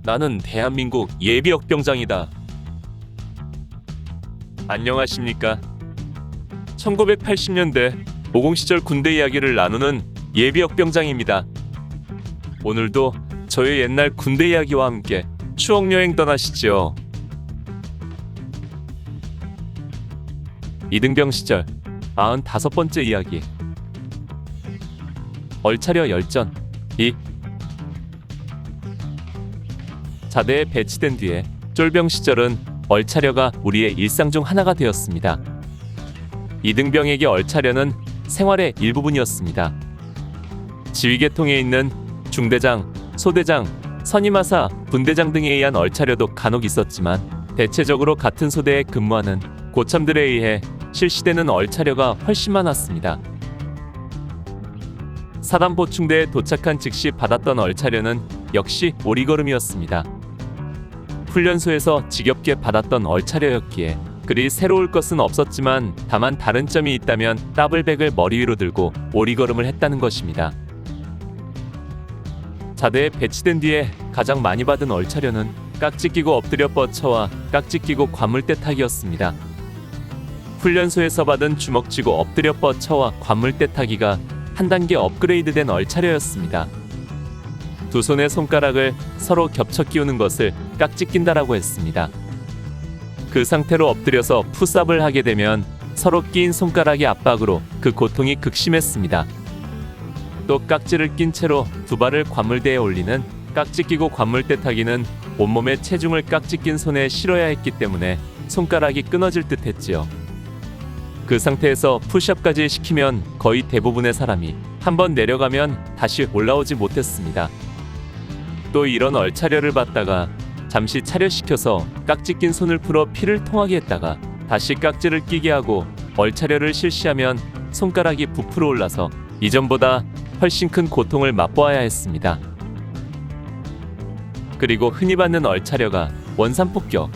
나는 대한민국 예비역병장이다. 안녕하십니까? 1980년대 모공시절 군대 이야기를 나누는 예비역병장입니다. 오늘도 저의 옛날 군대 이야기와 함께 추억여행 떠나시죠. 이등병 시절 45번째 이야기. 얼차려 열전 2. 자대에 배치된 뒤에 쫄병 시절은 얼차려가 우리의 일상 중 하나가 되었습니다. 이등병에게 얼차려는 생활의 일부분이었습니다. 지휘계통에 있는 중대장, 소대장, 선임하사, 분대장 등에 의한 얼차려도 간혹 있었지만 대체적으로 같은 소대에 근무하는 고참들에 의해 실시되는 얼차려가 훨씬 많았습니다. 사단 보충대에 도착한 즉시 받았던 얼차려는 역시 오리걸음이었습니다. 훈련소에서 지겹게 받았던 얼차려였기에 그리 새로울 것은 없었지만 다만 다른 점이 있다면 더블백을 머리 위로 들고 오리걸음을 했다는 것입니다. 자대에 배치된 뒤에 가장 많이 받은 얼차려는 깍지 끼고 엎드려 뻗쳐와 깍지 끼고 관물대 타기였습니다. 훈련소에서 받은 주먹 쥐고 엎드려 뻗쳐와 관물대 타기가 한 단계 업그레이드된 얼차려였습니다. 두 손의 손가락을 서로 겹쳐 끼우는 것을 깍지 낀다라고 했습니다. 그 상태로 엎드려서 푸스업을 하게 되면 서로 끼인 손가락의 압박으로 그 고통이 극심했습니다. 또 깍지를 낀 채로 두 발을 관물대에 올리는 깍지 끼고 관물대 타기는 온몸의 체중을 깍지 낀 손에 실어야 했기 때문에 손가락이 끊어질 듯 했지요. 그 상태에서 푸시업까지 시키면 거의 대부분의 사람이 한번 내려가면 다시 올라오지 못했습니다. 또 이런 얼차려를 받다가 잠시 차려시켜서 깍지 낀 손을 풀어 피를 통하게 했다가 다시 깍지를 끼게 하고 얼차려를 실시하면 손가락이 부풀어 올라서 이전보다 훨씬 큰 고통을 맛보아야 했습니다. 그리고 흔히 받는 얼차려가 원산폭격.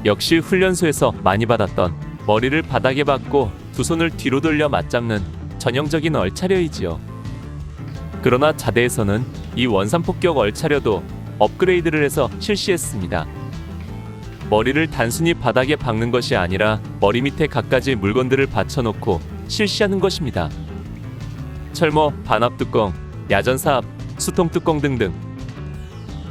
역시 훈련소에서 많이 받았던 머리를 바닥에 박고 두 손을 뒤로 돌려 맞잡는 전형적인 얼차려이지요. 그러나 자대에서는 이 원산폭격 얼차려도 업그레이드를 해서 실시했습니다. 머리를 단순히 바닥에 박는 것이 아니라 머리 밑에 갖가지 물건들을 받쳐놓고 실시하는 것입니다. 철모, 반압뚜껑, 야전사압, 수통뚜껑 등등.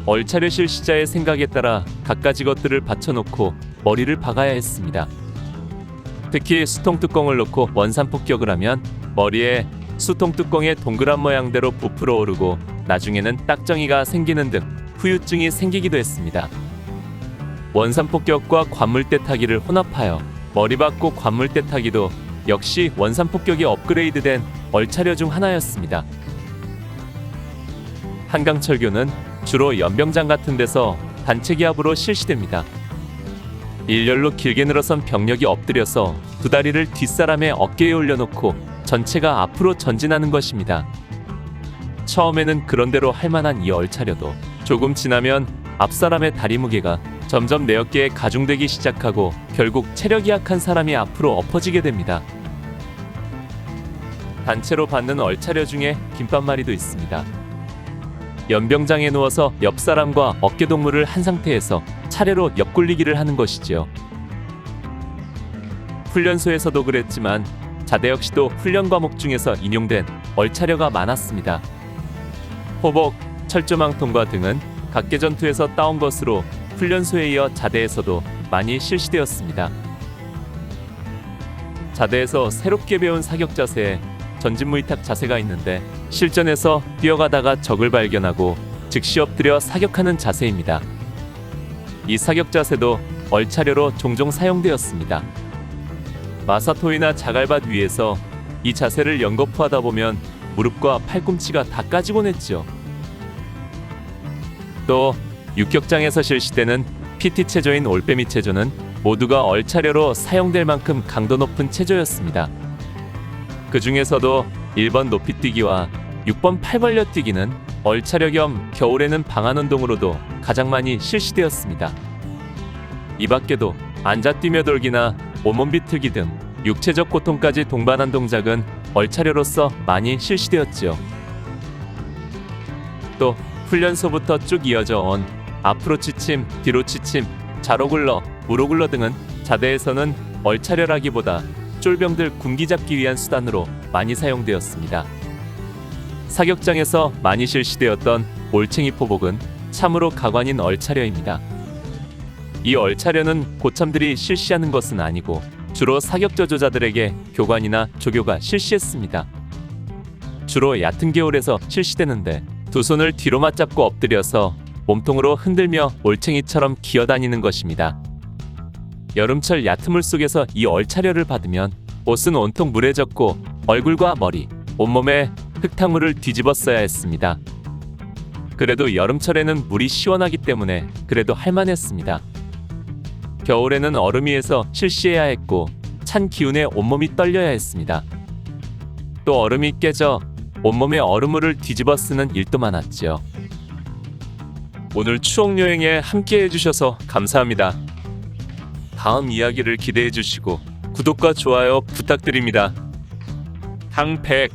얼차려 실시자의 생각에 따라 갖가지 것들을 받쳐놓고 머리를 박아야 했습니다. 특히 수통뚜껑을 놓고 원산폭격을 하면 머리에 수통뚜껑의 동그란 모양대로 부풀어 오르고 나중에는 딱정이가 생기는 등 후유증이 생기기도 했습니다. 원산폭격과 관물대 타기를 혼합하여 머리 박고 관물대 타기도 역시 원산폭격이 업그레이드된 얼차려 중 하나였습니다. 한강철교는 주로 연병장 같은 데서 단체 기합으로 실시됩니다. 일렬로 길게 늘어선 병력이 엎드려서 두 다리를 뒷사람의 어깨에 올려놓고 전체가 앞으로 전진하는 것입니다. 처음에는 그런대로 할만한 이 얼차려도 조금 지나면 앞사람의 다리 무게가 점점 내 어깨에 가중되기 시작하고 결국 체력이 약한 사람이 앞으로 엎어지게 됩니다. 단체로 받는 얼차려 중에 김밥말이도 있습니다. 연병장에 누워서 옆 사람과 어깨동무를 한 상태에서 차례로 옆굴리기를 하는 것이지요. 훈련소에서도 그랬지만 자대 역시도 훈련 과목 중에서 인용된 얼차려가 많았습니다. 호복, 철조망통과 등은 각계 전투에서 따온 것으로 훈련소에 이어 자대에서도 많이 실시되었습니다. 자대에서 새롭게 배운 사격 자세에 전진무이탁 자세가 있는데 실전에서 뛰어가다가 적을 발견하고 즉시 엎드려 사격하는 자세입니다. 이 사격 자세도 얼차려로 종종 사용되었습니다. 마사토이나 자갈밭 위에서 이 자세를 연거푸하다 보면 무릎과 팔꿈치가 다 까지곤 했죠. 또 육격장에서 실시되는 PT 체조인 올빼미 체조는 모두가 얼차려로 사용될 만큼 강도 높은 체조였습니다. 그 중에서도 1번 높이뛰기와 6번 팔벌려뛰기는 얼차려 겸 겨울에는 방한운동으로도 가장 많이 실시되었습니다. 이 밖에도 앉아 뛰며 돌기나 온몸 비틀기 등 육체적 고통까지 동반한 동작은 얼차려로서 많이 실시되었지요. 또 훈련소부터 쭉 이어져 온 앞으로 취침, 뒤로 취침, 자로 굴러, 우로 굴러 등은 자대에서는 얼차려라기보다 쫄병들 군기 잡기 위한 수단으로 많이 사용되었습니다. 사격장에서 많이 실시되었던 올챙이 포복은 참으로 가관인 얼차려입니다. 이 얼차려는 고참들이 실시하는 것은 아니고 주로 사격저조자들에게 교관이나 조교가 실시했습니다. 주로 얕은 계울에서 실시되는데 두 손을 뒤로 맞잡고 엎드려서 몸통으로 흔들며 올챙이처럼 기어다니는 것입니다. 여름철 얕은 물 속에서 이 얼차려를 받으면 옷은 온통 물에 젖고 얼굴과 머리, 온몸에 흙탕물을 뒤집어 써야 했습니다. 그래도 여름철에는 물이 시원하기 때문에 그래도 할만했습니다. 겨울에는 얼음 위에서 실시해야 했고 찬 기운에 온몸이 떨려야 했습니다. 또 얼음이 깨져 온몸에 얼음물을 뒤집어 쓰는 일도 많았죠. 오늘 추억여행에 함께 해주셔서 감사합니다. 다음 이야기를 기대해 주시고 구독과 좋아요 부탁드립니다. 항백